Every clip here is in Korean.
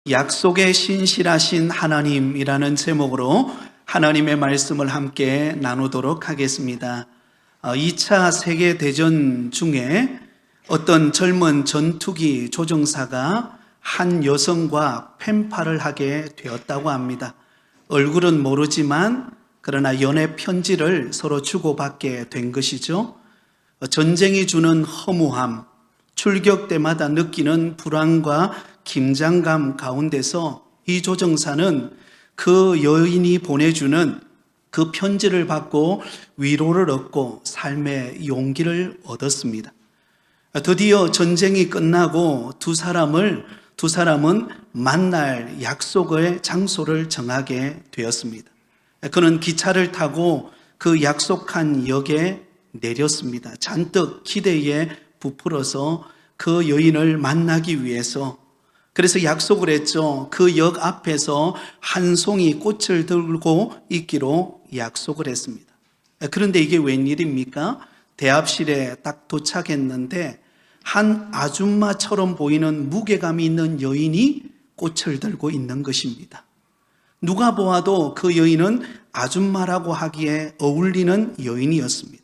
약속에 신실하신 하나님이라는 제목으로 하나님의 말씀을 함께 나누도록 하겠습니다. 2차 세계대전 중에 어떤 젊은 전투기 조종사가 한 여성과 펜팔을 하게 되었다고 합니다. 얼굴은 모르지만 그러나 연애 편지를 서로 주고받게 된 것이죠. 전쟁이 주는 허무함, 출격 때마다 느끼는 불안과 긴장감 가운데서 이 조종사는 그 여인이 보내주는 그 편지를 받고 위로를 얻고 삶의 용기를 얻었습니다. 드디어 전쟁이 끝나고 두 사람은 만날 약속의 장소를 정하게 되었습니다. 그는 기차를 타고 그 약속한 역에 내렸습니다. 잔뜩 기대에 부풀어서 그 여인을 만나기 위해서, 그래서 약속을 했죠. 그 역 앞에서 한 송이 꽃을 들고 있기로 약속을 했습니다. 그런데 이게 웬일입니까? 대합실에 딱 도착했는데 한 아줌마처럼 보이는 무게감이 있는 여인이 꽃을 들고 있는 것입니다. 누가 보아도 그 여인은 아줌마라고 하기에 어울리는 여인이었습니다.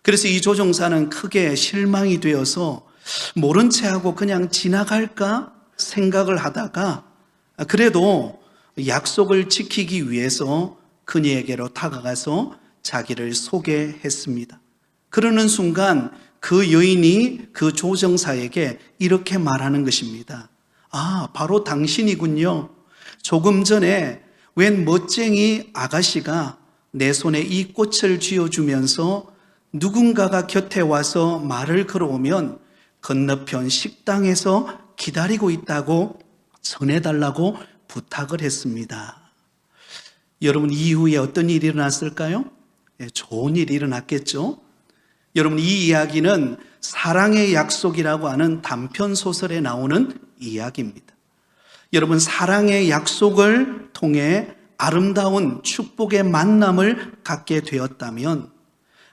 그래서 이 조종사는 크게 실망이 되어서 모른 체하고 그냥 지나갈까 생각을 하다가 그래도 약속을 지키기 위해서 그녀에게로 다가가서 자기를 소개했습니다. 그러는 순간 그 여인이 그 조종사에게 이렇게 말하는 것입니다. 바로 당신이군요. 조금 전에 웬 멋쟁이 아가씨가 내 손에 이 꽃을 쥐어주면서 누군가가 곁에 와서 말을 걸어오면 건너편 식당에서 기다리고 있다고 전해달라고 부탁을 했습니다. 여러분, 이후에 어떤 일이 일어났을까요? 좋은 일이 일어났겠죠? 여러분, 이 이야기는 사랑의 약속이라고 하는 단편 소설에 나오는 이야기입니다. 여러분, 사랑의 약속을 통해 아름다운 축복의 만남을 갖게 되었다면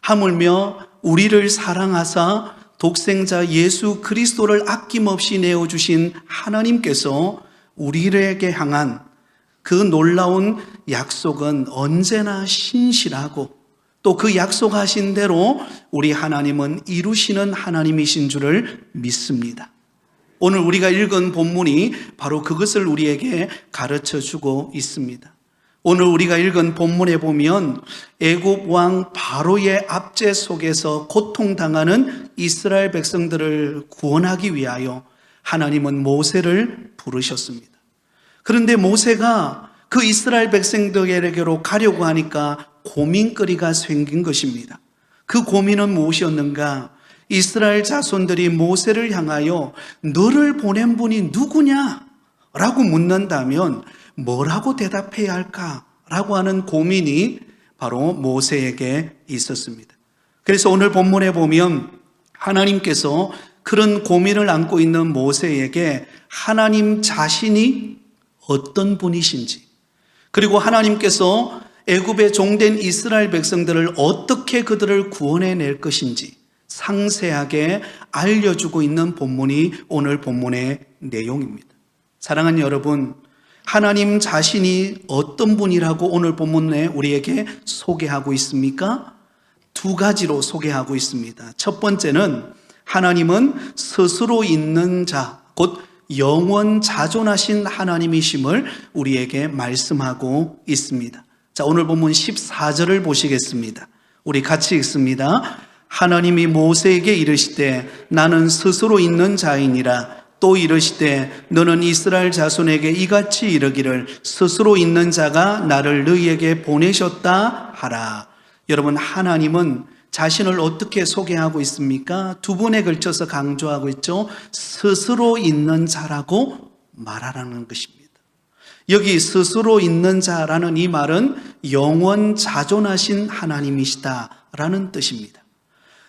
하물며 우리를 사랑하사 독생자 예수 그리스도를 아낌없이 내어주신 하나님께서 우리에게 향한 그 놀라운 약속은 언제나 신실하고 또 그 약속하신 대로 우리 하나님은 이루시는 하나님이신 줄을 믿습니다. 오늘 우리가 읽은 본문이 바로 그것을 우리에게 가르쳐주고 있습니다. 오늘 우리가 읽은 본문에 보면 애굽 왕 바로의 압제 속에서 고통당하는 이스라엘 백성들을 구원하기 위하여 하나님은 모세를 부르셨습니다. 그런데 모세가 그 이스라엘 백성들에게로 가려고 하니까 고민거리가 생긴 것입니다. 그 고민은 무엇이었는가? 이스라엘 자손들이 모세를 향하여 너를 보낸 분이 누구냐? 라고 묻는다면 뭐라고 대답해야 할까라고 하는 고민이 바로 모세에게 있었습니다. 그래서 오늘 본문에 보면 하나님께서 그런 고민을 안고 있는 모세에게 하나님 자신이 어떤 분이신지, 그리고 하나님께서 애굽에 종된 이스라엘 백성들을 어떻게 그들을 구원해낼 것인지 상세하게 알려주고 있는 본문이 오늘 본문의 내용입니다. 사랑하는 여러분, 하나님 자신이 어떤 분이라고 오늘 본문에 우리에게 소개하고 있습니까? 두 가지로 소개하고 있습니다. 첫 번째는 하나님은 스스로 있는 자, 곧 영원 자존하신 하나님이심을 우리에게 말씀하고 있습니다. 자, 오늘 본문 14절을 보시겠습니다. 우리 같이 읽습니다. 하나님이 모세에게 이르시되 나는 스스로 있는 자이니라. 또 이르시되 너는 이스라엘 자손에게 이같이 이르기를 스스로 있는 자가 나를 너희에게 보내셨다 하라. 여러분, 하나님은 자신을 어떻게 소개하고 있습니까? 두 번에 걸쳐서 강조하고 있죠. 스스로 있는 자라고 말하라는 것입니다. 여기 스스로 있는 자라는 이 말은 영원 자존하신 하나님이시다라는 뜻입니다.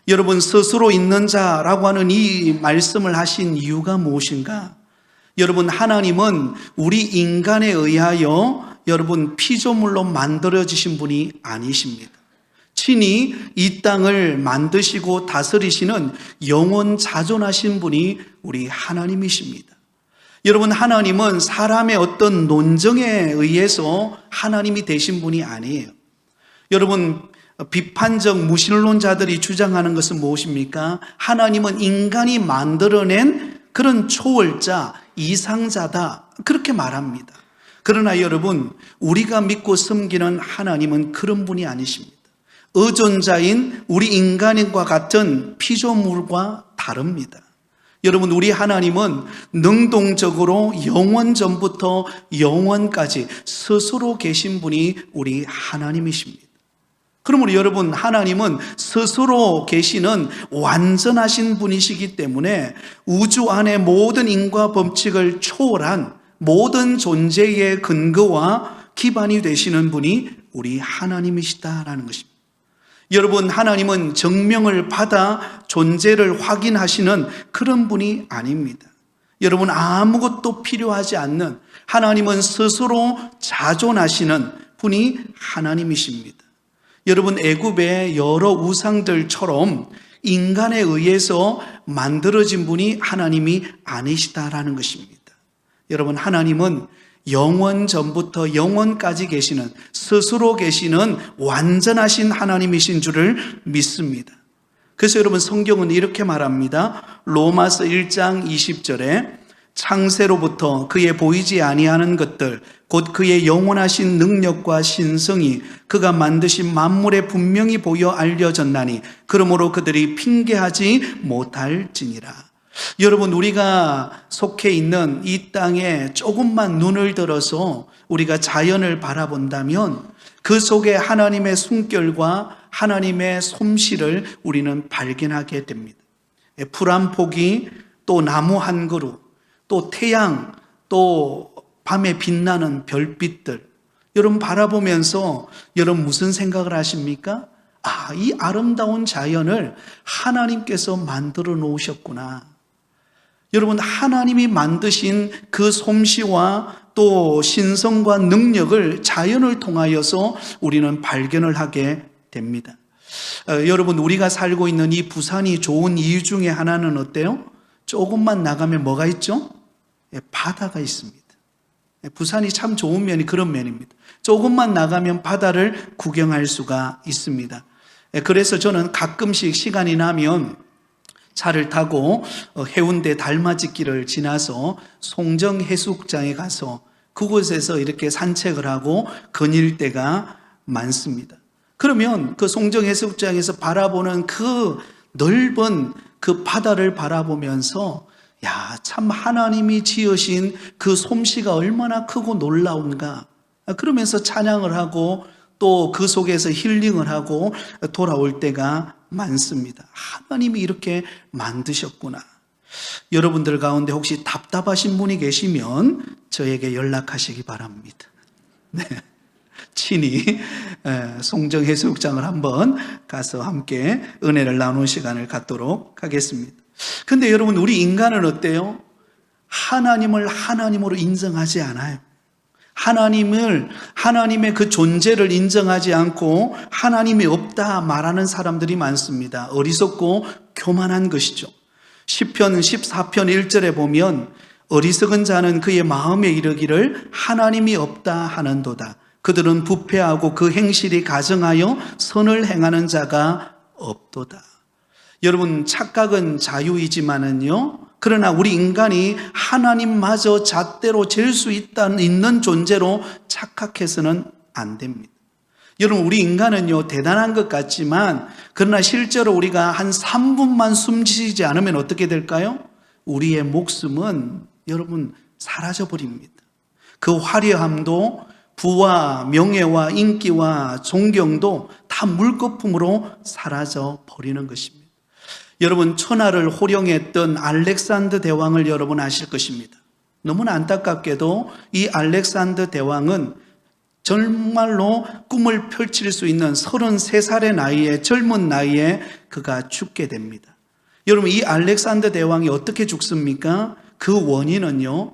여러분, 스스로 있는 자라고 하는 이 말씀을 하신 이유가 무엇인가? 여러분, 하나님은 우리 인간에 의하여 여러분 피조물로 만들어지신 분이 아니십니다. 친히 이 땅을 만드시고 다스리시는 영원 자존하신 분이 우리 하나님이십니다. 여러분, 하나님은 사람의 어떤 논정에 의해서 하나님이 되신 분이 아니에요. 여러분, 비판적 무신론자들이 주장하는 것은 무엇입니까? 하나님은 인간이 만들어낸 그런 초월자, 이상자다, 그렇게 말합니다. 그러나 여러분, 우리가 믿고 섬기는 하나님은 그런 분이 아니십니다. 의존자인 우리 인간과 같은 피조물과 다릅니다. 여러분, 우리 하나님은 능동적으로 영원 전부터 영원까지 스스로 계신 분이 우리 하나님이십니다. 그러므로 여러분, 하나님은 스스로 계시는 완전하신 분이시기 때문에 우주 안의 모든 인과 법칙을 초월한 모든 존재의 근거와 기반이 되시는 분이 우리 하나님이시다라는 것입니다. 여러분, 하나님은 정명을 받아 존재를 확인하시는 그런 분이 아닙니다. 여러분, 아무것도 필요하지 않는, 하나님은 스스로 자존하시는 분이 하나님이십니다. 여러분, 애굽의 여러 우상들처럼 인간에 의해서 만들어진 분이 하나님이 아니시다라는 것입니다. 여러분, 하나님은 영원 전부터 영원까지 계시는, 스스로 계시는 완전하신 하나님이신 줄을 믿습니다. 그래서 여러분, 성경은 이렇게 말합니다. 로마서 1장 20절에 창세로부터 그의 보이지 아니하는 것들, 곧 그의 영원하신 능력과 신성이 그가 만드신 만물에 분명히 보여 알려졌나니 그러므로 그들이 핑계하지 못할지니라. 여러분, 우리가 속해 있는 이 땅에 조금만 눈을 들어서 우리가 자연을 바라본다면 그 속에 하나님의 숨결과 하나님의 솜씨를 우리는 발견하게 됩니다. 풀 한 포기, 또 나무 한 그루, 또 태양, 또 밤에 빛나는 별빛들, 여러분 바라보면서 여러분 무슨 생각을 하십니까? 아, 이 아름다운 자연을 하나님께서 만들어 놓으셨구나. 여러분, 하나님이 만드신 그 솜씨와 또 신성과 능력을 자연을 통하여서 우리는 발견을 하게 됩니다. 여러분, 우리가 살고 있는 이 부산이 좋은 이유 중에 하나는 어때요? 조금만 나가면 뭐가 있죠? 바다가 있습니다. 부산이 참 좋은 면이 그런 면입니다. 조금만 나가면 바다를 구경할 수가 있습니다. 그래서 저는 가끔씩 시간이 나면 차를 타고 해운대 달맞이길을 지나서 송정 해수욕장에 가서 그곳에서 이렇게 산책을 하고 거닐 때가 많습니다. 그러면 그 송정 해수욕장에서 바라보는 그 넓은 그 바다를 바라보면서 야, 참 하나님이 지으신 그 솜씨가 얼마나 크고 놀라운가, 그러면서 찬양을 하고 또 그 속에서 힐링을 하고 돌아올 때가 많습니다. 하나님이 이렇게 만드셨구나. 여러분들 가운데 혹시 답답하신 분이 계시면 저에게 연락하시기 바랍니다. 네. 친히 송정 해수욕장을 한번 가서 함께 은혜를 나누는 시간을 갖도록 하겠습니다. 근데 여러분, 우리 인간은 어때요? 하나님을 하나님으로 인정하지 않아요. 하나님의 그 존재를 인정하지 않고 하나님이 없다 말하는 사람들이 많습니다. 어리석고 교만한 것이죠. 시편 14편 1절에 보면 어리석은 자는 그의 마음에 이르기를 하나님이 없다 하는도다. 그들은 부패하고 그 행실이 가증하여 선을 행하는 자가 없도다. 여러분, 착각은 자유이지만은요, 그러나 우리 인간이 하나님마저 잣대로 잴 수 있는 존재로 착각해서는 안 됩니다. 여러분, 우리 인간은요, 대단한 것 같지만 그러나 실제로 우리가 한 3분만 숨쉬지 않으면 어떻게 될까요? 우리의 목숨은 여러분 사라져 버립니다. 그 화려함도 부와 명예와 인기와 존경도 다 물거품으로 사라져 버리는 것입니다. 여러분, 천하를 호령했던 알렉산더 대왕을 여러분 아실 것입니다. 너무나 안타깝게도 이 알렉산더 대왕은 정말로 꿈을 펼칠 수 있는 33살의 나이에, 젊은 나이에 그가 죽게 됩니다. 여러분, 이 알렉산더 대왕이 어떻게 죽습니까? 그 원인은요,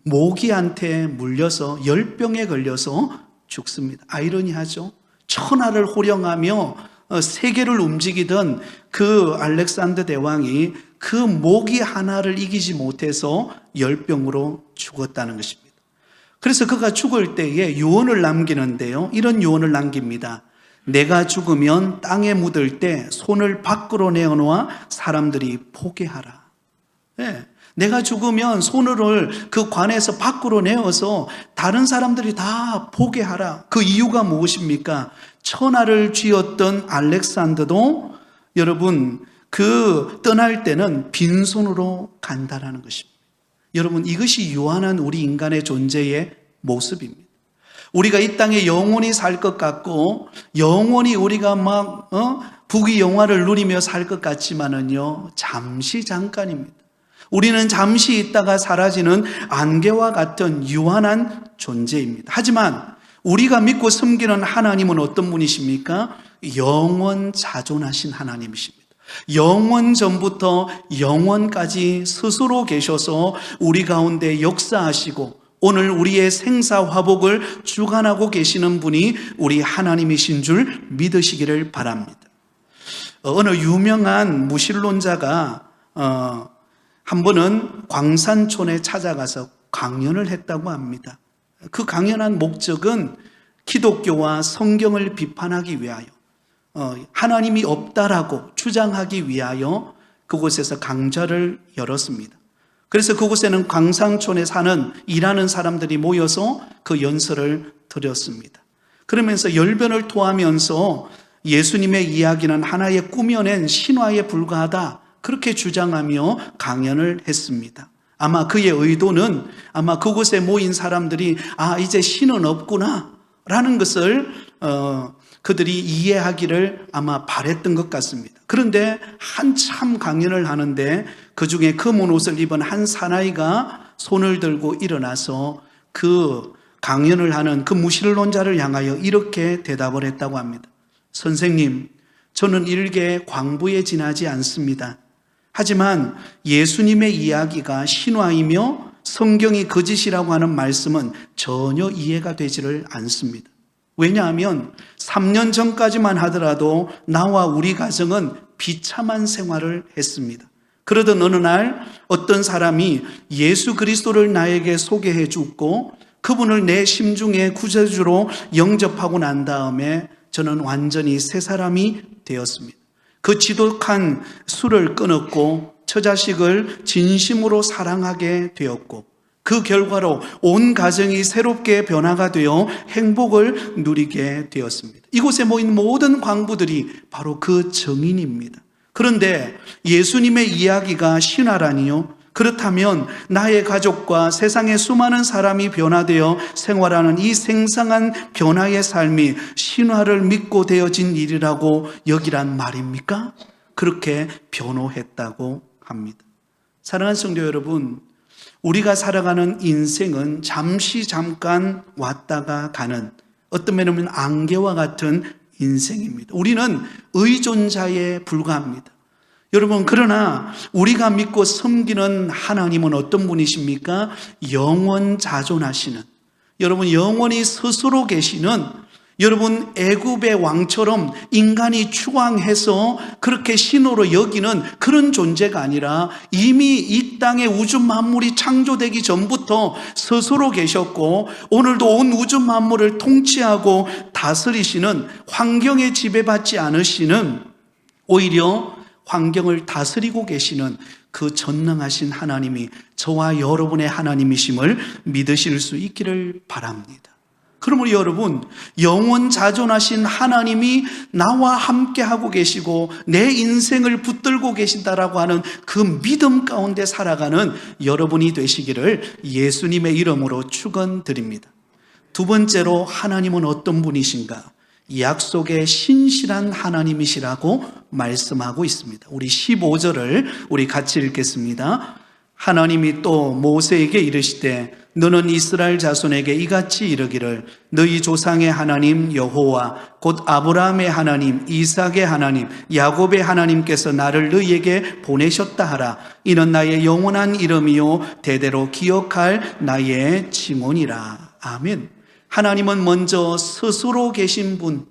모기한테 물려서 열병에 걸려서 죽습니다. 아이러니하죠? 천하를 호령하며 세계를 움직이던 그 알렉산더 대왕이 그 모기 하나를 이기지 못해서 열병으로 죽었다는 것입니다. 그래서 그가 죽을 때에 유언을 남기는데요. 이런 유언을 남깁니다. 내가 죽으면 땅에 묻을 때 손을 밖으로 내어놓아 사람들이 보게 하라. 네. 내가 죽으면 손을 그 관에서 밖으로 내어서 다른 사람들이 다 보게 하라. 그 이유가 무엇입니까? 천하를 쥐었던 알렉산더도 여러분 그 떠날 때는 빈손으로 간다라는 것입니다. 여러분 이것이 유한한 우리 인간의 존재의 모습입니다. 우리가 이 땅에 영원히 살 것 같고 영원히 우리가 막 부귀영화를 누리며 살 것 같지만은요 잠시 잠깐입니다. 우리는 잠시 있다가 사라지는 안개와 같은 유한한 존재입니다. 하지만 우리가 믿고 섬기는 하나님은 어떤 분이십니까? 영원 자존하신 하나님이십니다. 영원 전부터 영원까지 스스로 계셔서 우리 가운데 역사하시고 오늘 우리의 생사화복을 주관하고 계시는 분이 우리 하나님이신 줄 믿으시기를 바랍니다. 어느 유명한 무신론자가 한 번은 광산촌에 찾아가서 강연을 했다고 합니다. 그 강연한 목적은 기독교와 성경을 비판하기 위하여 하나님이 없다라고 주장하기 위하여 그곳에서 강좌를 열었습니다. 그래서 그곳에는 광산촌에 사는 일하는 사람들이 모여서 그 연설을 드렸습니다. 그러면서 열변을 토하면서 예수님의 이야기는 하나의 꾸며낸 신화에 불과하다 그렇게 주장하며 강연을 했습니다. 아마 그의 의도는 아마 그곳에 모인 사람들이 이제 신은 없구나 라는 것을 그들이 이해하기를 아마 바랬던 것 같습니다. 그런데 한참 강연을 하는데 그중에 검은 옷을 입은 한 사나이가 손을 들고 일어나서 그 강연을 하는 그 무신론자를 향하여 이렇게 대답을 했다고 합니다. 선생님, 저는 일개 광부에 지나지 않습니다. 하지만 예수님의 이야기가 신화이며 성경이 거짓이라고 하는 말씀은 전혀 이해가 되지를 않습니다. 왜냐하면 3년 전까지만 하더라도 나와 우리 가정은 비참한 생활을 했습니다. 그러던 어느 날 어떤 사람이 예수 그리스도를 나에게 소개해 주고 그분을 내 심중의 구세주로 영접하고 난 다음에 저는 완전히 새 사람이 되었습니다. 그 지독한 술을 끊었고 처자식을 진심으로 사랑하게 되었고 그 결과로 온 가정이 새롭게 변화가 되어 행복을 누리게 되었습니다. 이곳에 모인 모든 광부들이 바로 그 증인입니다. 그런데 예수님의 이야기가 신화라니요? 그렇다면 나의 가족과 세상의 수많은 사람이 변화되어 생활하는 이 생생한 변화의 삶이 신화를 믿고 되어진 일이라고 여기란 말입니까? 그렇게 변호했다고 합니다. 사랑하는 성도 여러분, 우리가 살아가는 인생은 잠깐 왔다가 가는 어떤 면에는 안개와 같은 인생입니다. 우리는 의존자에 불과합니다. 여러분, 그러나 우리가 믿고 섬기는 하나님은 어떤 분이십니까? 영원 자존하시는, 여러분 영원히 스스로 계시는, 여러분 애굽의 왕처럼 인간이 추앙해서 그렇게 신호로 여기는 그런 존재가 아니라 이미 이 땅의 우주 만물이 창조되기 전부터 스스로 계셨고 오늘도 온 우주 만물을 통치하고 다스리시는, 환경에 지배받지 않으시는, 오히려 환경을 다스리고 계시는 그 전능하신 하나님이 저와 여러분의 하나님이심을 믿으실 수 있기를 바랍니다. 그러므로 여러분, 영원 자존하신 하나님이 나와 함께 하고 계시고 내 인생을 붙들고 계신다라고 하는 그 믿음 가운데 살아가는 여러분이 되시기를 예수님의 이름으로 축원드립니다. 두 번째로, 하나님은 어떤 분이신가? 약속의 신실한 하나님이시라고 말씀하고 있습니다. 우리 15절을 우리 같이 읽겠습니다. 하나님이 또 모세에게 이르시되 너는 이스라엘 자손에게 이같이 이르기를 너희 조상의 하나님 여호와 곧 아브라함의 하나님, 이삭의 하나님, 야곱의 하나님께서 나를 너희에게 보내셨다 하라. 이는 나의 영원한 이름이요 대대로 기억할 나의 징언이라. 아멘. 하나님은 먼저 스스로 계신 분,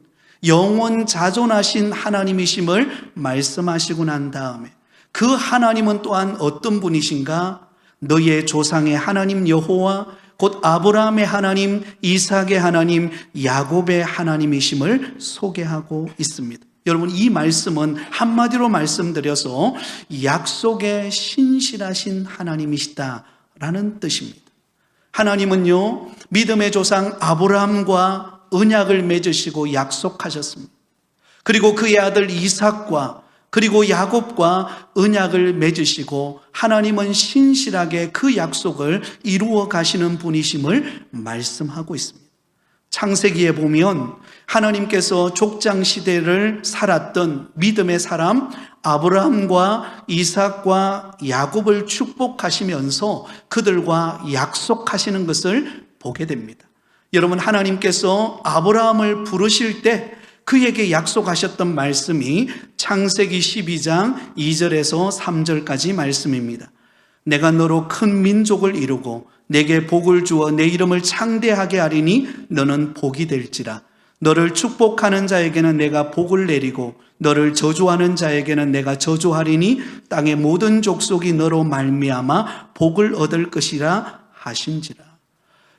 영원 자존하신 하나님이심을 말씀하시고 난 다음에 그 하나님은 또한 어떤 분이신가? 너의 조상의 하나님 여호와 곧 아브라함의 하나님, 이삭의 하나님, 야곱의 하나님이심을 소개하고 있습니다. 여러분, 이 말씀은 한마디로 말씀드려서 약속에 신실하신 하나님이시다라는 뜻입니다. 하나님은요, 믿음의 조상 아브라함과 언약을 맺으시고 약속하셨습니다. 그리고 그의 아들 이삭과 그리고 야곱과 언약을 맺으시고 하나님은 신실하게 그 약속을 이루어 가시는 분이심을 말씀하고 있습니다. 창세기에 보면 하나님께서 족장 시대를 살았던 믿음의 사람 아브라함과 이삭과 야곱을 축복하시면서 그들과 약속하시는 것을 보게 됩니다. 여러분, 하나님께서 아브라함을 부르실 때 그에게 약속하셨던 말씀이 창세기 12장 2절에서 3절까지 말씀입니다. 내가 너로 큰 민족을 이루고 내게 복을 주어 내 이름을 창대하게 하리니 너는 복이 될지라. 너를 축복하는 자에게는 내가 복을 내리고 너를 저주하는 자에게는 내가 저주하리니 땅의 모든 족속이 너로 말미암아 복을 얻을 것이라 하신지라.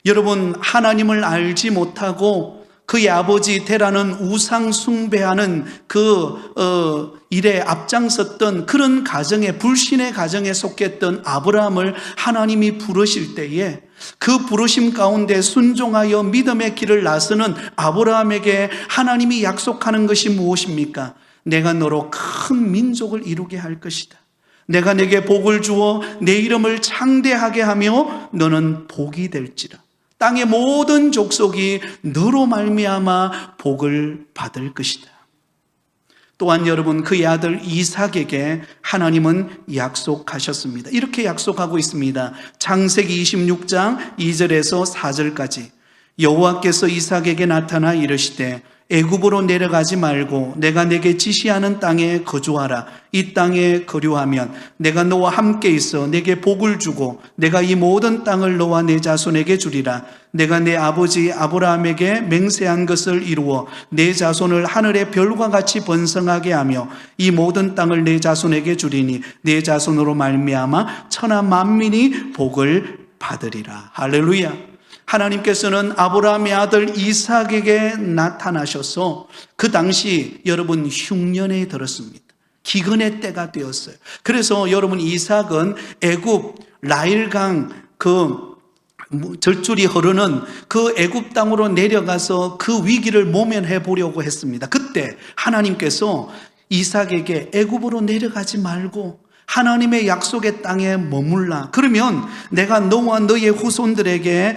여러분, 하나님을 알지 못하고 그의 아버지 테라는 우상 숭배하는 일에 앞장섰던 그런 가정에, 불신의 가정에 속했던 아브라함을 하나님이 부르실 때에 그 부르심 가운데 순종하여 믿음의 길을 나서는 아브라함에게 하나님이 약속하는 것이 무엇입니까? 내가 너로 큰 민족을 이루게 할 것이다. 내가 내게 복을 주어 내 이름을 창대하게 하며 너는 복이 될지라. 땅의 모든 족속이 너로 말미암아 복을 받을 것이다. 또한 여러분, 그의 아들 이삭에게 하나님은 약속하셨습니다. 이렇게 약속하고 있습니다. 창세기 26장 2절에서 4절까지 여호와께서 이삭에게 나타나 이르시되 애굽으로 내려가지 말고 내가 내게 지시하는 땅에 거주하라. 이 땅에 거류하면 내가 너와 함께 있어 내게 복을 주고 내가 이 모든 땅을 너와 내 자손에게 주리라. 내가 내 아버지 아브라함에게 맹세한 것을 이루어 내 자손을 하늘의 별과 같이 번성하게 하며 이 모든 땅을 내 자손에게 주리니 내 자손으로 말미암아 천하 만민이 복을 받으리라. 할렐루야. 하나님께서는 아브라함의 아들 이삭에게 나타나셔서 그 당시 여러분 흉년에 들었습니다. 기근의 때가 되었어요. 그래서 여러분, 이삭은 애굽 라일강 젖줄이 흐르는 그 애굽 땅으로 내려가서 그 위기를 모면해 보려고 했습니다. 그때 하나님께서 이삭에게 애굽으로 내려가지 말고 하나님의 약속의 땅에 머물라. 그러면 내가 너와 너의 후손들에게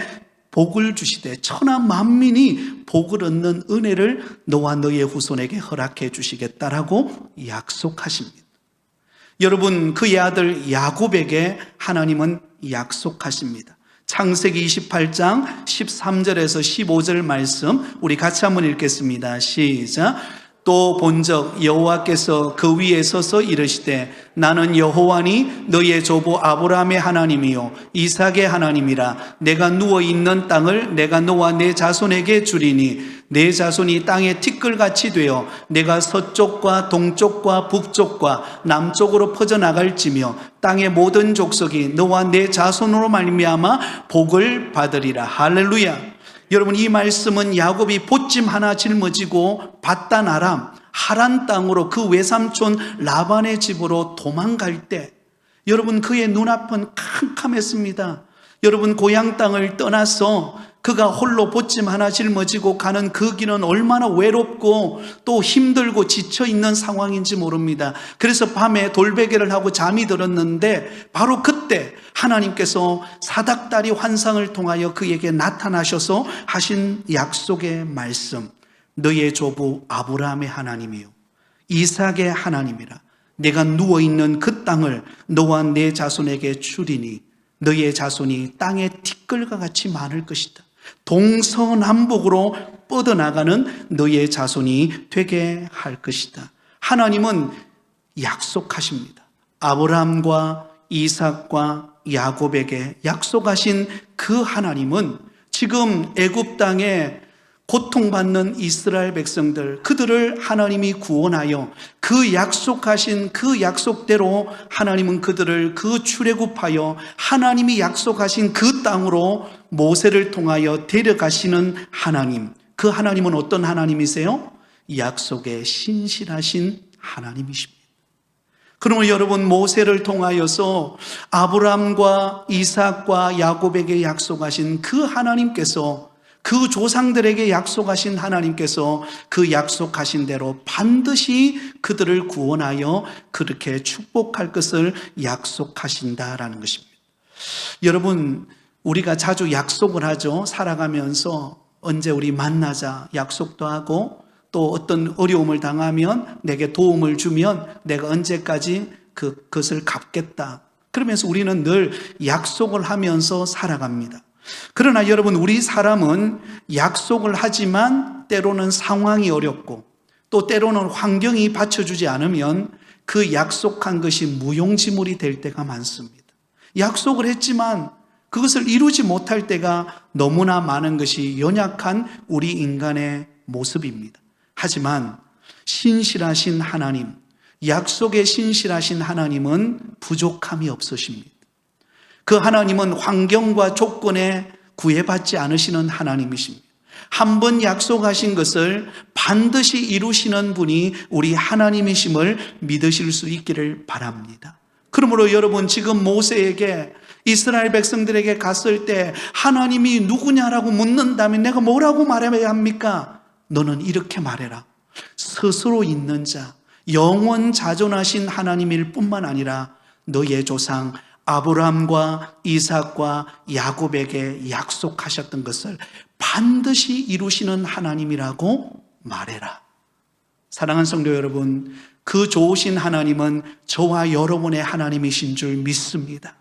복을 주시되 천하 만민이 복을 얻는 은혜를 너와 너의 후손에게 허락해 주시겠다라고 약속하십니다. 여러분, 그의 아들 야곱에게 하나님은 약속하십니다. 창세기 28장 13절에서 15절 말씀 우리 같이 한번 읽겠습니다. 시작. 또 본적 여호와께서 그 위에 서서 이르시되 나는 여호와니 너의 조부 아브라함의 하나님이요 이삭의 하나님이라. 내가 누워있는 땅을 내가 너와 내 자손에게 주리니 내 자손이 땅의 티끌같이 되어 내가 서쪽과 동쪽과 북쪽과 남쪽으로 퍼져나갈지며 땅의 모든 족속이 너와 내 자손으로 말미암아 복을 받으리라. 할렐루야. 여러분, 이 말씀은 야곱이 보찜 하나 짊어지고 바단 아람 하란 땅으로 그 외삼촌 라반의 집으로 도망갈 때 여러분, 그의 눈앞은 캄캄했습니다. 여러분, 고향 땅을 떠나서 그가 홀로 보찜 하나 짊어지고 가는 그 길은 얼마나 외롭고 또 힘들고 지쳐있는 상황인지 모릅니다. 그래서 밤에 돌베개를 하고 잠이 들었는데 바로 그때 하나님께서 사닥다리 환상을 통하여 그에게 나타나셔서 하신 약속의 말씀, 너의 조부 아브라함의 하나님이요 이삭의 하나님이라. 내가 누워있는 그 땅을 너와 내 자손에게 주리니 너의 자손이 땅의 티끌과 같이 많을 것이다. 동서남북으로 뻗어나가는 너의 자손이 되게 할 것이다. 하나님은 약속하십니다. 아브라함과 이삭과 야곱에게 약속하신 그 하나님은 지금 애굽 땅에 고통받는 이스라엘 백성들, 그들을 하나님이 구원하여 그 약속하신 그 약속대로 하나님은 그들을 그 출애굽하여 하나님이 약속하신 그 땅으로 모세를 통하여 데려가시는 하나님. 그 하나님은 어떤 하나님이세요? 약속에 신실하신 하나님이십니다. 그러면 여러분, 모세를 통하여서 아브라함과 이삭과 야곱에게 약속하신 그 하나님께서, 그 조상들에게 약속하신 하나님께서 그 약속하신 대로 반드시 그들을 구원하여 그렇게 축복할 것을 약속하신다라는 것입니다. 여러분, 우리가 자주 약속을 하죠. 살아가면서 언제 우리 만나자 약속도 하고, 또 어떤 어려움을 당하면 내게 도움을 주면 내가 언제까지 그것을 갚겠다. 그러면서 우리는 늘 약속을 하면서 살아갑니다. 그러나 여러분, 우리 사람은 약속을 하지만 때로는 상황이 어렵고 또 때로는 환경이 받쳐주지 않으면 그 약속한 것이 무용지물이 될 때가 많습니다. 약속을 했지만 그것을 이루지 못할 때가 너무나 많은 것이 연약한 우리 인간의 모습입니다. 하지만 신실하신 하나님, 약속에 신실하신 하나님은 부족함이 없으십니다. 그 하나님은 환경과 조건에 구애받지 않으시는 하나님이십니다. 한 번 약속하신 것을 반드시 이루시는 분이 우리 하나님이심을 믿으실 수 있기를 바랍니다. 그러므로 여러분, 지금 모세에게, 이스라엘 백성들에게 갔을 때 하나님이 누구냐라고 묻는다면 내가 뭐라고 말해야 합니까? 너는 이렇게 말해라. 스스로 있는 자, 영원 자존하신 하나님일 뿐만 아니라 너의 조상 아브라함과 이삭과 야곱에게 약속하셨던 것을 반드시 이루시는 하나님이라고 말해라. 사랑하는 성도 여러분, 그 좋으신 하나님은 저와 여러분의 하나님이신 줄 믿습니다.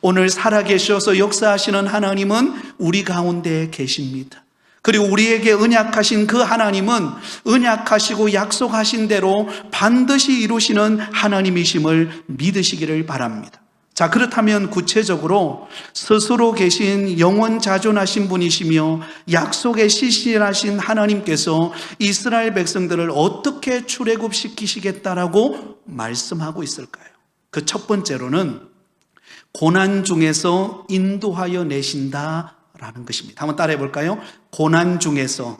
오늘 살아계셔서 역사하시는 하나님은 우리 가운데 계십니다. 그리고 우리에게 언약하신 그 하나님은 언약하시고 약속하신 대로 반드시 이루시는 하나님이심을 믿으시기를 바랍니다. 자, 그렇다면 구체적으로 스스로 계신 영원 자존하신 분이시며 약속에 신실하신 하나님께서 이스라엘 백성들을 어떻게 출애굽시키시겠다라고 말씀하고 있을까요? 그 첫 번째로는 고난 중에서 인도하여 내신다라는 것입니다. 한번 따라해 볼까요? 고난 중에서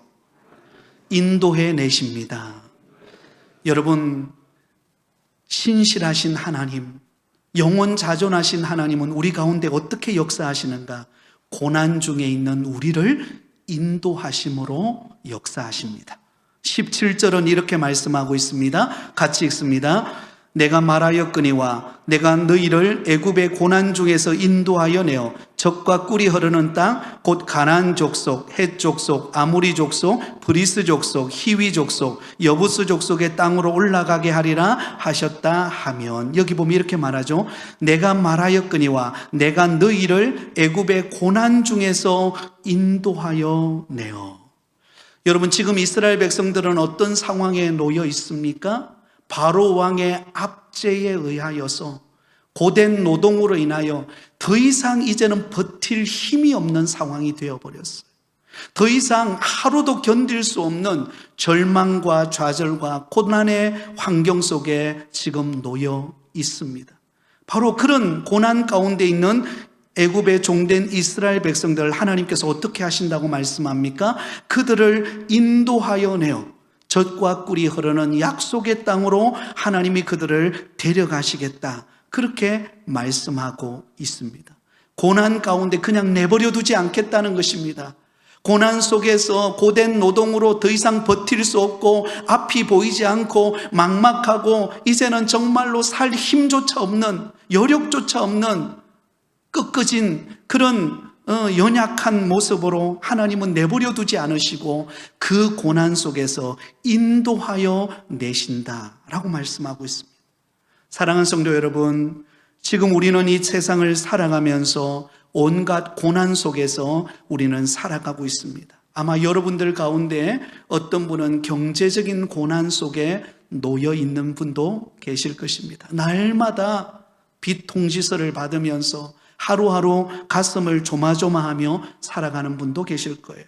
인도해 내십니다. 여러분, 신실하신 하나님, 영원 자존하신 하나님은 우리 가운데 어떻게 역사하시는가? 고난 중에 있는 우리를 인도하심으로 역사하십니다. 17절은 이렇게 말씀하고 있습니다. 같이 읽습니다. 내가 말하였거니와 내가 너희를 애굽의 고난 중에서 인도하여 내어 젖과 꿀이 흐르는 땅 곧 가나안 족속, 헷 족속, 아모리 족속, 브리스 족속, 히위 족속, 여부스 족속의 땅으로 올라가게 하리라 하셨다 하면, 여기 보면 이렇게 말하죠. 내가 말하였거니와 내가 너희를 애굽의 고난 중에서 인도하여 내어. 여러분, 지금 이스라엘 백성들은 어떤 상황에 놓여 있습니까? 바로 왕의 압제에 의하여서 고된 노동으로 인하여 더 이상 이제는 버틸 힘이 없는 상황이 되어버렸어요. 더 이상 하루도 견딜 수 없는 절망과 좌절과 고난의 환경 속에 지금 놓여 있습니다. 바로 그런 고난 가운데 있는 애굽의 종된 이스라엘 백성들을 하나님께서 어떻게 하신다고 말씀합니까? 그들을 인도하여 내어 젖과 꿀이 흐르는 약속의 땅으로 하나님이 그들을 데려가시겠다, 그렇게 말씀하고 있습니다. 고난 가운데 그냥 내버려 두지 않겠다는 것입니다. 고난 속에서 고된 노동으로 더 이상 버틸 수 없고 앞이 보이지 않고 막막하고 이제는 정말로 살 힘조차 없는, 여력조차 없는 꺾어진 그런 연약한 모습으로 하나님은 내버려 두지 않으시고 그 고난 속에서 인도하여 내신다라고 말씀하고 있습니다. 사랑하는 성도 여러분, 지금 우리는 이 세상을 살아가면서 온갖 고난 속에서 우리는 살아가고 있습니다. 아마 여러분들 가운데 어떤 분은 경제적인 고난 속에 놓여 있는 분도 계실 것입니다. 날마다 빚 통지서를 받으면서 하루하루 가슴을 조마조마하며 살아가는 분도 계실 거예요.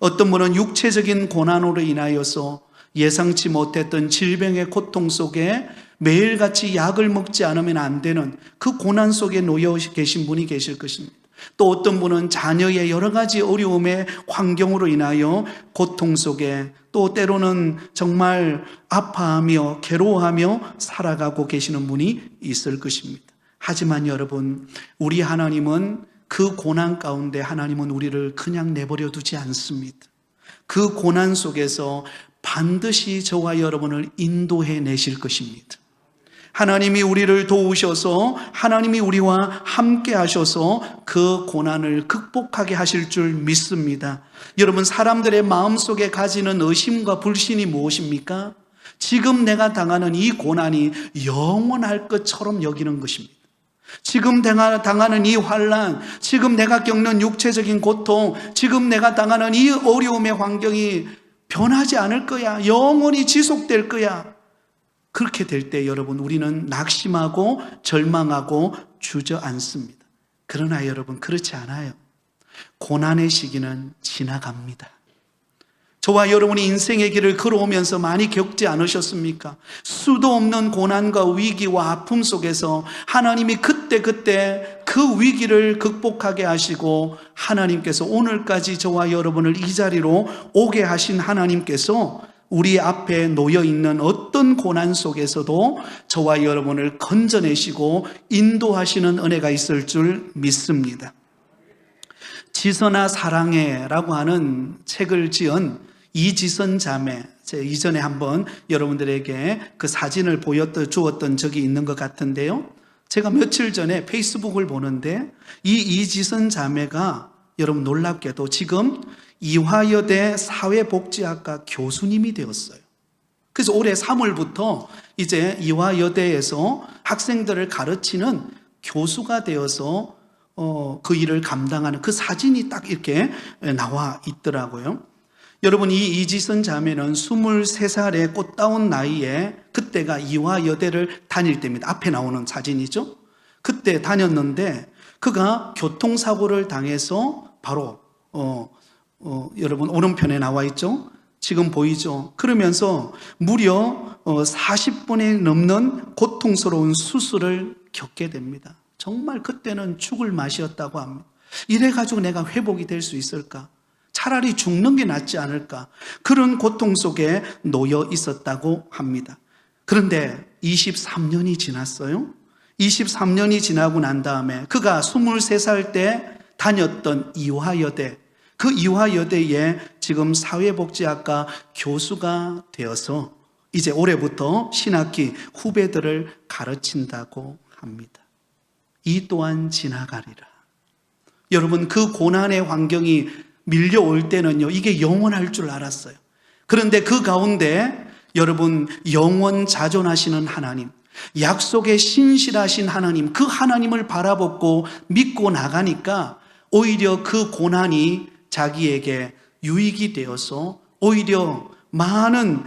어떤 분은 육체적인 고난으로 인하여서 예상치 못했던 질병의 고통 속에 매일같이 약을 먹지 않으면 안 되는 그 고난 속에 놓여 계신 분이 계실 것입니다. 또 어떤 분은 자녀의 여러 가지 어려움의 환경으로 인하여 고통 속에, 또 때로는 정말 아파하며 괴로워하며 살아가고 계시는 분이 있을 것입니다. 하지만 여러분, 우리 하나님은 그 고난 가운데 하나님은 우리를 그냥 내버려 두지 않습니다. 그 고난 속에서 반드시 저와 여러분을 인도해 내실 것입니다. 하나님이 우리를 도우셔서 하나님이 우리와 함께 하셔서 그 고난을 극복하게 하실 줄 믿습니다. 여러분, 사람들의 마음속에 가지는 의심과 불신이 무엇입니까? 지금 내가 당하는 이 고난이 영원할 것처럼 여기는 것입니다. 지금 내가 당하는 이 환난, 지금 내가 겪는 육체적인 고통, 지금 내가 당하는 이 어려움의 환경이 변하지 않을 거야. 영원히 지속될 거야. 그렇게 될 때 여러분, 우리는 낙심하고 절망하고 주저앉습니다. 그러나 여러분, 그렇지 않아요. 고난의 시기는 지나갑니다. 저와 여러분이 인생의 길을 걸어오면서 많이 겪지 않으셨습니까? 수도 없는 고난과 위기와 아픔 속에서 하나님이 그때 그 위기를 극복하게 하시고, 하나님께서 오늘까지 저와 여러분을 이 자리로 오게 하신 하나님께서 우리 앞에 놓여 있는 어떤 고난 속에서도 저와 여러분을 건져내시고 인도하시는 은혜가 있을 줄 믿습니다. 지선아 사랑해라고 하는 책을 지은 이지선 자매, 제가 이전에 한번 여러분들에게 그 사진을 보여주었던 적이 있는 것 같은데요, 제가 며칠 전에 페이스북을 보는데 이 이지선 자매가 여러분 놀랍게도 지금 이화여대 사회복지학과 교수님이 되었어요. 그래서 올해 3월부터 이제 이화여대에서 학생들을 가르치는 교수가 되어서 그 일을 감당하는 그 사진이 딱 이렇게 나와 있더라고요. 여러분, 이 이지선 자매는 23살의 꽃다운 나이에, 그때가 이화여대를 다닐 때입니다. 앞에 나오는 사진이죠. 그때 다녔는데 그가 교통사고를 당해서 바로 여러분 오른편에 나와 있죠. 지금 보이죠. 그러면서 무려 40분이 넘는 고통스러운 수술을 겪게 됩니다. 정말 그때는 죽을 맛이었다고 합니다. 이래가지고 내가 회복이 될 수 있을까? 차라리 죽는 게 낫지 않을까? 그런 고통 속에 놓여 있었다고 합니다. 그런데 23년이 지났어요. 23년이 지나고 난 다음에 그가 23살 때 다녔던 이화여대, 그 이화여대에 지금 사회복지학과 교수가 되어서 이제 올해부터 신학기 후배들을 가르친다고 합니다. 이 또한 지나가리라. 여러분, 그 고난의 환경이 밀려올 때는요, 이게 영원할 줄 알았어요. 그런데 그 가운데 여러분, 영원 자존하시는 하나님, 약속에 신실하신 하나님, 그 하나님을 바라보고 믿고 나가니까 오히려 그 고난이 자기에게 유익이 되어서 오히려 많은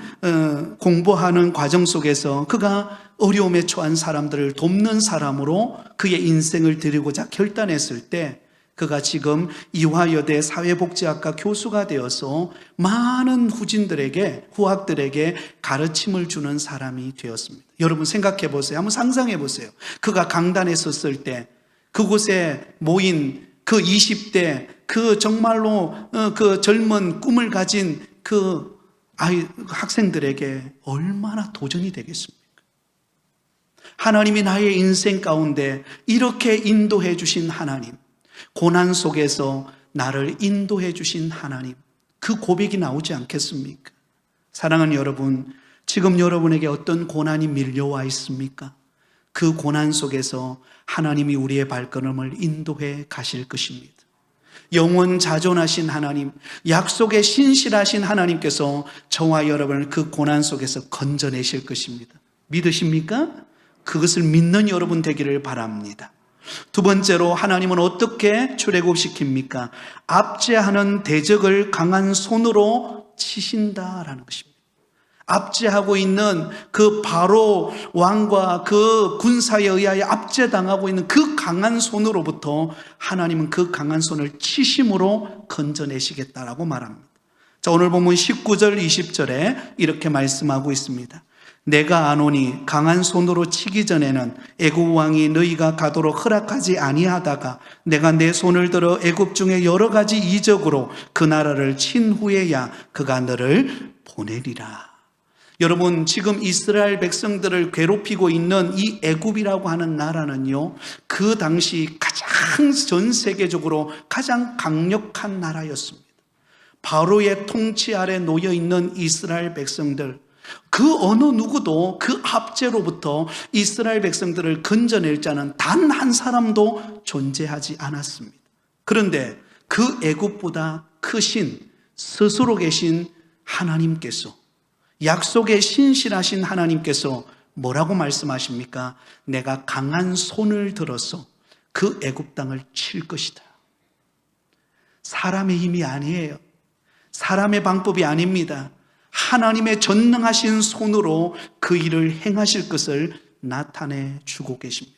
공부하는 과정 속에서 그가 어려움에 처한 사람들을 돕는 사람으로 그의 인생을 드리고자 결단했을 때 그가 지금 이화여대 사회복지학과 교수가 되어서 많은 후진들에게, 후학들에게 가르침을 주는 사람이 되었습니다. 여러분 생각해 보세요. 한번 상상해 보세요. 그가 강단에 섰을 때 그곳에 모인 그 20대 그 정말로 그 젊은 꿈을 가진 그 학생들에게 얼마나 도전이 되겠습니까? 하나님이 나의 인생 가운데 이렇게 인도해 주신 하나님, 고난 속에서 나를 인도해 주신 하나님, 그 고백이 나오지 않겠습니까? 사랑하는 여러분, 지금 여러분에게 어떤 고난이 밀려와 있습니까? 그 고난 속에서 하나님이 우리의 발걸음을 인도해 가실 것입니다. 영원 자존하신 하나님, 약속에 신실하신 하나님께서 저와 여러분을 그 고난 속에서 건져내실 것입니다. 믿으십니까? 그것을 믿는 여러분 되기를 바랍니다. 두 번째로 하나님은 어떻게 출애굽시킵니까? 압제하는 대적을 강한 손으로 치신다라는 것입니다. 압제하고 있는 그 바로 왕과 그 군사에 의하여 압제당하고 있는 그 강한 손으로부터 하나님은 그 강한 손을 치심으로 건져내시겠다라고 말합니다. 자, 오늘 본문 19절 20절에 이렇게 말씀하고 있습니다. 내가 아노니 강한 손으로 치기 전에는 애굽 왕이 너희가 가도록 허락하지 아니하다가 내가 내 손을 들어 애굽 중에 여러 가지 이적으로 그 나라를 친 후에야 그가 너를 보내리라. 여러분, 지금 이스라엘 백성들을 괴롭히고 있는 이 애굽이라고 하는 나라는요, 그 당시 가장 전 세계적으로 가장 강력한 나라였습니다. 바로의 통치 아래 놓여 있는 이스라엘 백성들, 그 어느 누구도 그 압제로부터 이스라엘 백성들을 건져낼 자는 단 한 사람도 존재하지 않았습니다. 그런데 그 애굽보다 크신 스스로 계신 하나님께서, 약속에 신실하신 하나님께서 뭐라고 말씀하십니까? 내가 강한 손을 들어서 그 애굽 땅을 칠 것이다. 사람의 힘이 아니에요. 사람의 방법이 아닙니다. 하나님의 전능하신 손으로 그 일을 행하실 것을 나타내 주고 계십니다.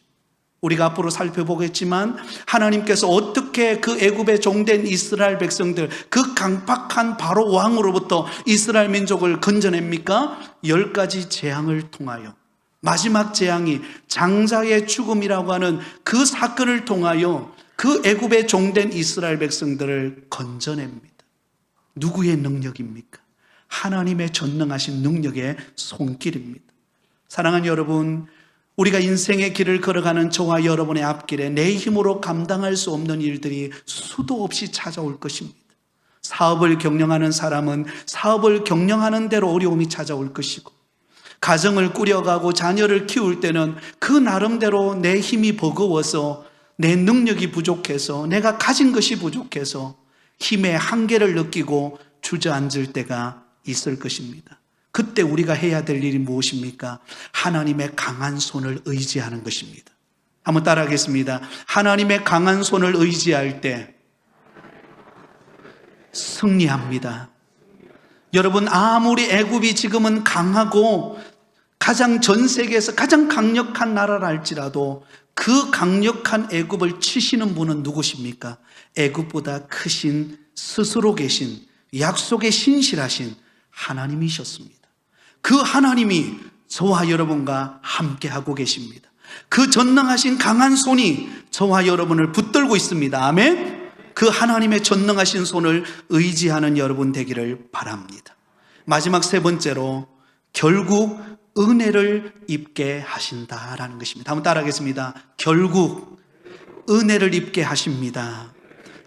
우리가 앞으로 살펴보겠지만 하나님께서 어떻게 그 애굽에 종된 이스라엘 백성들, 그 강팍한 바로 왕으로부터 이스라엘 민족을 건져냅니까? 10가지 재앙을 통하여, 마지막 재앙이 장자의 죽음이라고 하는 그 사건을 통하여 그 애굽에 종된 이스라엘 백성들을 건져냅니다. 누구의 능력입니까? 하나님의 전능하신 능력의 손길입니다. 사랑하는 여러분, 우리가 인생의 길을 걸어가는 저와 여러분의 앞길에 내 힘으로 감당할 수 없는 일들이 수도 없이 찾아올 것입니다. 사업을 경영하는 사람은 사업을 경영하는 대로 어려움이 찾아올 것이고, 가정을 꾸려가고 자녀를 키울 때는 그 나름대로 내 힘이 버거워서, 내 능력이 부족해서, 내가 가진 것이 부족해서 힘의 한계를 느끼고 주저앉을 때가 있을 것입니다. 그때 우리가 해야 될 일이 무엇입니까? 하나님의 강한 손을 의지하는 것입니다. 한번 따라하겠습니다. 하나님의 강한 손을 의지할 때 승리합니다. 여러분, 아무리 애굽이 지금은 강하고 가장 전 세계에서 가장 강력한 나라라 할지라도 그 강력한 애굽을 치시는 분은 누구십니까? 애굽보다 크신, 스스로 계신, 약속에 신실하신 하나님이셨습니다. 그 하나님이 저와 여러분과 함께하고 계십니다. 그 전능하신 강한 손이 저와 여러분을 붙들고 있습니다. 아멘. 그 하나님의 전능하신 손을 의지하는 여러분 되기를 바랍니다. 마지막 세 번째로, 결국 은혜를 입게 하신다라는 것입니다. 한번 따라하겠습니다. 결국 은혜를 입게 하십니다.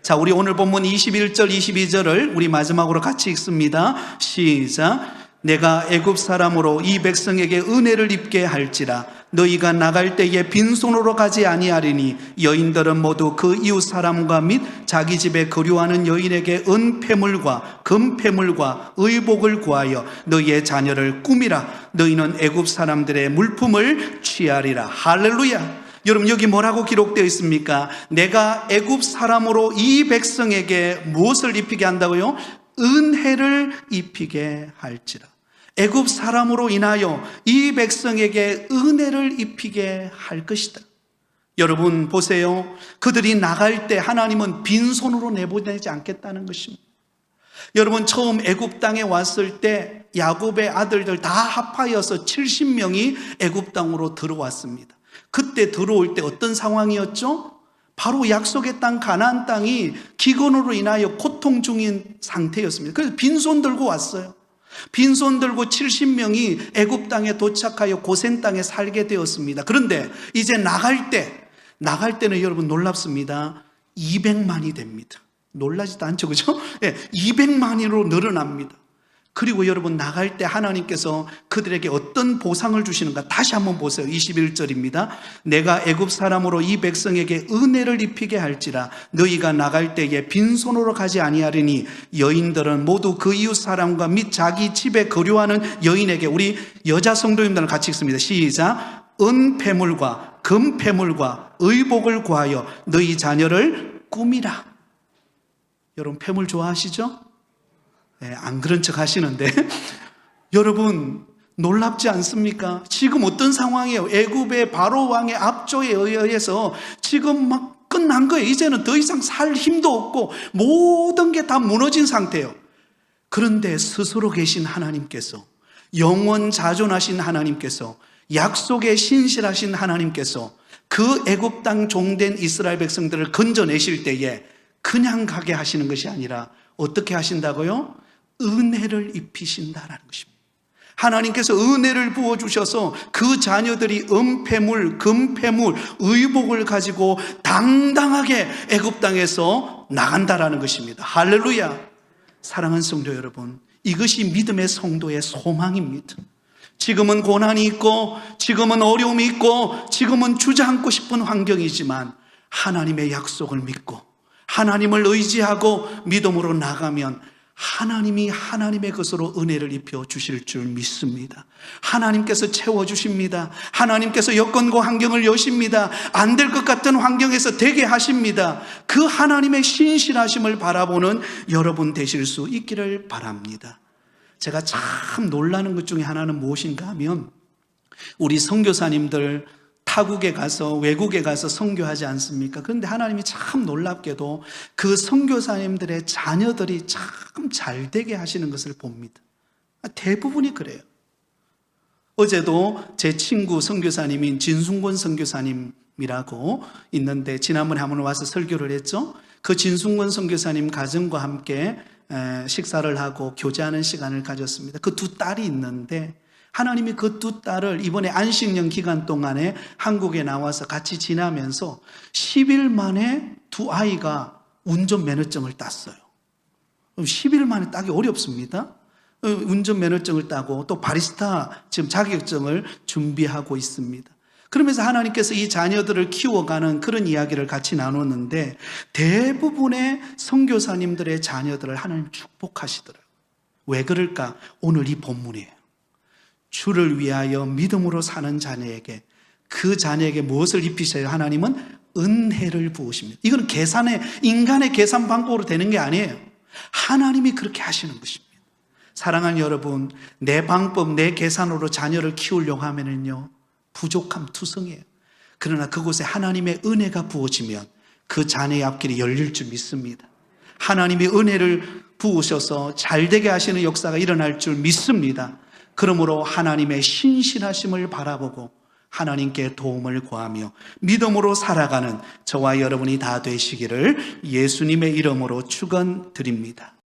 자, 우리 오늘 본문 21절 22절을 우리 마지막으로 같이 읽습니다. 시작. 내가 애굽 사람으로 이 백성에게 은혜를 입게 할지라 너희가 나갈 때에 빈손으로 가지 아니하리니 여인들은 모두 그 이웃 사람과 및 자기 집에 거류하는 여인에게 은폐물과 금폐물과 의복을 구하여 너희의 자녀를 꾸미라. 너희는 애굽 사람들의 물품을 취하리라. 할렐루야. 여러분, 여기 뭐라고 기록되어 있습니까? 내가 애굽 사람으로 이 백성에게 무엇을 입히게 한다고요? 은혜를 입히게 할지라. 애굽 사람으로 인하여 이 백성에게 은혜를 입히게 할 것이다. 여러분 보세요. 그들이 나갈 때 하나님은 빈손으로 내보내지 않겠다는 것입니다. 여러분, 처음 애굽 땅에 왔을 때 야곱의 아들들 다 합하여서 70명이 애굽 땅으로 들어왔습니다. 그때 들어올 때 어떤 상황이었죠? 바로 약속의 땅 가나안 땅이 기근으로 인하여 고통 중인 상태였습니다. 그래서 빈손 들고 왔어요. 빈손 들고 70명이 애굽 땅에 도착하여 고센 땅에 살게 되었습니다. 그런데 이제 나갈 때는 여러분 놀랍습니다. 200만이 됩니다. 놀라지도 않죠, 그죠? 네, 200만으로 늘어납니다. 그리고 여러분, 나갈 때 하나님께서 그들에게 어떤 보상을 주시는가 다시 한번 보세요. 21절입니다. 내가 애굽 사람으로 이 백성에게 은혜를 입히게 할지라 너희가 나갈 때에 빈손으로 가지 아니하리니 여인들은 모두 그 이웃 사람과 및 자기 집에 거류하는 여인에게, 우리 여자 성도님들은 같이 읽습니다. 시작. 은폐물과 금폐물과 의복을 구하여 너희 자녀를 꾸미라. 여러분, 폐물 좋아하시죠? 네, 안 그런 척 하시는데 여러분, 놀랍지 않습니까? 지금 어떤 상황이에요? 애굽의 바로 왕의 압조에 의해서 지금 막 끝난 거예요. 이제는 더 이상 살 힘도 없고 모든 게 다 무너진 상태예요. 그런데 스스로 계신 하나님께서, 영원 자존하신 하나님께서, 약속에 신실하신 하나님께서 그 애굽 땅 종된 이스라엘 백성들을 건져내실 때에 그냥 가게 하시는 것이 아니라 어떻게 하신다고요? 은혜를 입히신다라는 것입니다. 하나님께서 은혜를 부어주셔서 그 자녀들이 은폐물, 금폐물, 의복을 가지고 당당하게 애굽 땅에서 나간다라는 것입니다. 할렐루야. 사랑하는 성도 여러분, 이것이 믿음의 성도의 소망입니다. 지금은 고난이 있고, 지금은 어려움이 있고, 지금은 주저앉고 싶은 환경이지만 하나님의 약속을 믿고 하나님을 의지하고 믿음으로 나가면 하나님이 하나님의 것으로 은혜를 입혀 주실 줄 믿습니다. 하나님께서 채워주십니다. 하나님께서 여건과 환경을 여십니다. 안 될 것 같은 환경에서 되게 하십니다. 그 하나님의 신실하심을 바라보는 여러분 되실 수 있기를 바랍니다. 제가 참 놀라는 것 중에 하나는 무엇인가 하면, 우리 선교사님들 타국에 가서, 외국에 가서 선교하지 않습니까? 그런데 하나님이 참 놀랍게도 그 선교사님들의 자녀들이 참 잘 되게 하시는 것을 봅니다. 대부분이 그래요. 어제도 제 친구 선교사님인 진순권 선교사님이라고 있는데, 지난번에 한번 와서 설교를 했죠. 그 진순권 선교사님 가정과 함께 식사를 하고 교제하는 시간을 가졌습니다. 그 두 딸이 있는데, 하나님이 그 두 딸을 이번에 안식년 기간 동안에 한국에 나와서 같이 지나면서 10일 만에 두 아이가 운전면허증을 땄어요. 10일 만에 따기 어렵습니다. 운전면허증을 따고 또 바리스타 지금 자격증을 준비하고 있습니다. 그러면서 하나님께서 이 자녀들을 키워가는 그런 이야기를 같이 나눴는데, 대부분의 선교사님들의 자녀들을 하나님 축복하시더라고요. 왜 그럴까? 오늘 이 본문이에요. 주를 위하여 믿음으로 사는 자녀에게, 그 자녀에게 무엇을 입히셔요? 하나님은 은혜를 부으십니다. 이건 인간의 계산 방법으로 되는 게 아니에요. 하나님이 그렇게 하시는 것입니다. 사랑하는 여러분, 내 방법, 내 계산으로 자녀를 키우려고 하면은요, 부족함 투성이에요. 그러나 그곳에 하나님의 은혜가 부어지면 그 자녀의 앞길이 열릴 줄 믿습니다. 하나님이 은혜를 부으셔서 잘되게 하시는 역사가 일어날 줄 믿습니다. 그러므로 하나님의 신실하심을 바라보고 하나님께 도움을 구하며 믿음으로 살아가는 저와 여러분이 다 되시기를 예수님의 이름으로 축원드립니다.